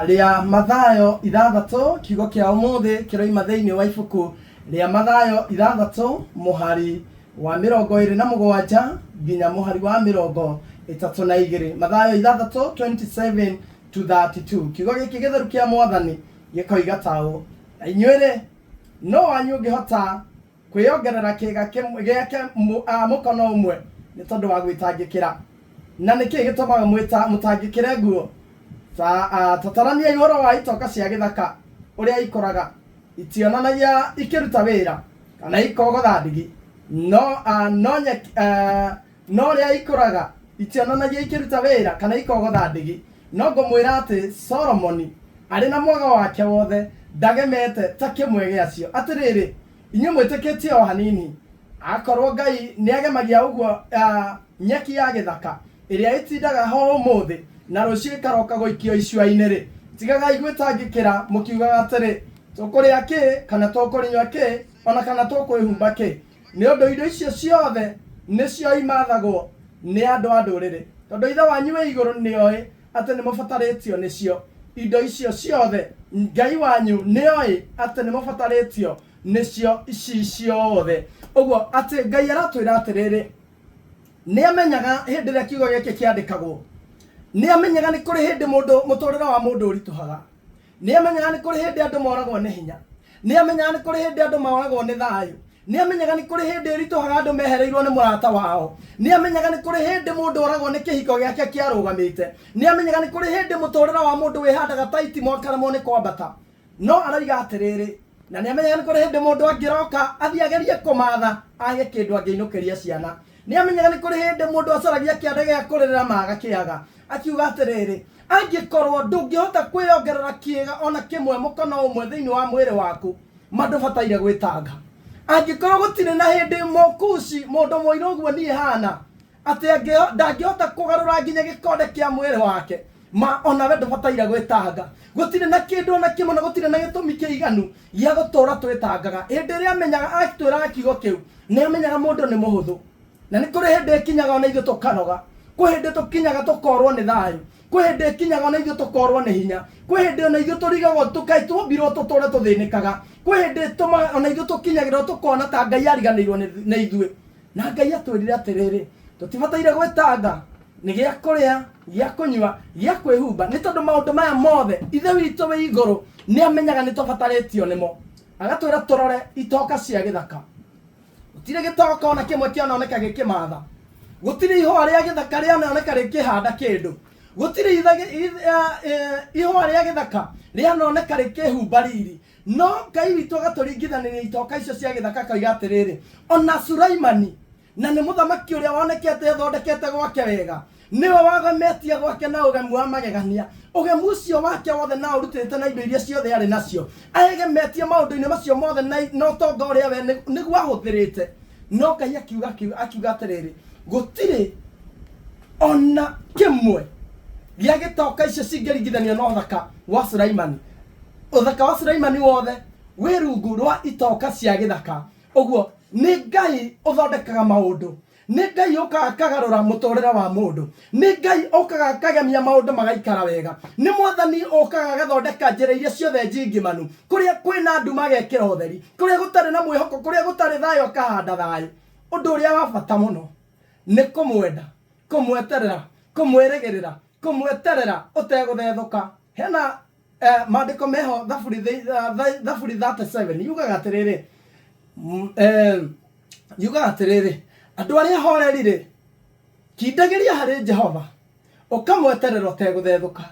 ria Mathayo 6 kiugo kia umuthi kiroima thiini wa ibuku ria Mathayo 6 muhari wa 27 nginya muhari wa 32. Mathayo 6:27 to 32. Kiugo giki githeru kia Mwathani gikoiga taũ: inyuĩ no wanyu ngihota kwiyongerera kiga giake mukono umwe ni tondu wa gwitangikira, na niki gitumaga mutangikire nguo? Tatarania ihoro wa itoka cia githaka uria ikuraga itionanagia ikiruta wira kana ikogotha ndigi, no ria ikuraga itionanagia ikiruta wira kana ikogotha ndigi. No ngumwira ati Solomoni ari na mwaga wake wothe ndagemete ta kimwe giacio. Atiriri, inyu mwitikitie o hanini, akorwo Ngai ni agemagia uguo nyeki ya githaka iria itindaga ho umuthi na rucio ikaroka goikio icua-ini ri, tigaga igwitangikira mukiugaga atiri tukuria ki kana tukurinywa ki ona kana tukwihumba ki. Ni undu indo icio ciothe nicio imathagwo ni andu a nduriri, tondu ithe wanyu wi iguru ni oi ati ni mubataritio nicio indo icio ciothe. Ngai wanyu ni oi ati ni mubataritio nicio ici ciothe. Uguo ati Ngai aratwira atiriri, ni amenyaga hindi ria kiugo giki kiandikagwo, ni amenyaga ni kuri hindi mundu muturira wa mundu urituhaga, ni amenyaga ni kuri hindi andu moragwo ni hinya, ni amenyaga ni kuri hindi andu moragwo ni thayu, ni amenyaga ni kuri hindi rituhaga andu mehereirwo ni murata wao, ni amenyaga ni kuri hindi mundu oragwo ni kihiko giake kiarugamite, ni amenyaga ni kuri hindi muturira wa mundu wihandaga taiti mwakaramo ni kwambata. No araiga atiriri, na ni amenyaga ni kuri hindi mundu angiroka athiagerie kumatha age kindu angiinukiria ciana, ni amenyaga ni kuri hindi mundu acaragia kiande gia kuririra maga kiaga. Akiuga atiriri, angikorwo ndungihota kwiyongerera kiega ona kimwe mukono umwe thiini wa mwiri waku, mandu bataire gwitanga. Angikorwo gutire na hindi mokuci mundu moiro guo ni hana ati ndangihota kugarura nginya gikonde kia mwiri wake, ma ona we ndubataire gwitanga. Gutire na kindu ona kimwe na gutire na gitumi kiiganu gia gutura twitangaga. Hindi ria amenyaga atwira kiugo kiu ni amenyaga mundu ni muhuthu, na ni kuri hindi kinyaga ona ithu tukanoga, kwi hindi tukinyaga tukorwo ni thayu, kwi hindi kinyaga ona ithu tukorwo ni hinya, kwi hindi ona ithu turigagwo tukaitumbirwo tuture tuthinikaga, kwi hindi ona ithu tukinyagirwo tukona ta Ngai ariganirwo ni ithui. Na Ngai atwirire atiriri, tutibataire gwitanga ni gia kuria, gia kunywa, gia kwihumba, ni tondu maundu maya mothe ithe witu wi iguru ni amenyaga ni tubataritio nimo. Agatwira turore itoka cia githaka, gutire gitoka ona kimwe kiononeka gikimatha, gutire ihua ria githaka riononeka rikihanda kindu, gutire ihua ria githaka riononeka rikihumba riri. No Ngai witu agaturingithaniria itoka icio cia githaka koiga atiriri, ona Sulaimani na ni muthamaki uria wonekete thondekete gwake wega, niwe wagemetie gwake na ugemu wa magegania. Ugemu ucio wake wothe na urutite na indo iria ciothe ari nacio, agemetie maundu-ini macio mothe no tonga uria we niguo ahuthirite. No Ngai akiuga atiriri, gutire ona kimwe gia gitoka icio cingiringithanio na uthaka wa Sulaimani. Uthaka wa Sulaimani wothe wi rungu rwa itoka cia githaka. Uguo ni Ngai uthondekaga maundu, ni Ngai ukaga kagarura muturira wa mundu, ni Ngai ukaga kagemia maundu magaikara wega, ni Mwathani ukaga gathondeka njira iria ciothe njingimanu, kuria kwina nduma gekira utheri, kuria gutari na mwihoko, kuria gutari thayo akahanda thayo. Undu uria wa bata muno ni kumwenda, kumweterera, kumwirigirira, kumweterera uteguthethuka. Hena maandiko meho Thaburi 37 yugaga atiriri, andu aria horeri kindagiria hari Jehova ukamweterera uteguthethuka.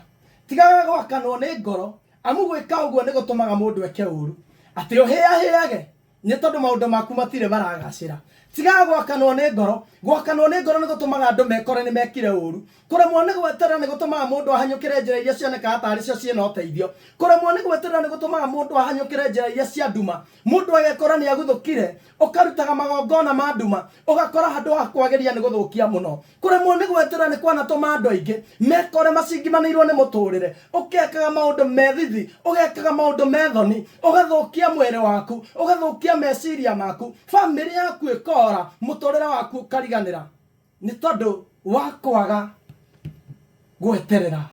Tigaga gwakanwo ni ngoro, amu gwika uguo ni gutumaga mundu eke uru ati uhiahiyage ni tondu maundu maku matire maragacira. Tigaga gwakanwo ni ngoro, gwakanwo ni ngoro ni gutumaga andu mekore ni mekire uru. Kuremwo ni gweterera ni gutumaga mundu ahanyukire njira iria cionekaga tari cio ciena uteithio. Kuremwo ni gweterera ni gutumaga mundu ahanyukire njira iria cia nduma. Mundu agekora ni aguthukire, ukarutaga magongona ma nduma, ugakora handu ha kwageria ni guthukia muno. Kuremwo ni gweterera ni kwanatuma andu aingi mekore macingimanirwo ni muturire, ukekaga maundu methithi, ugekaga maundu methoni, ugathukia mwiri waku, ugathukia meciria maku, family yaku ikora, muturira waku kariganira ni tondu wa kwaga gweterera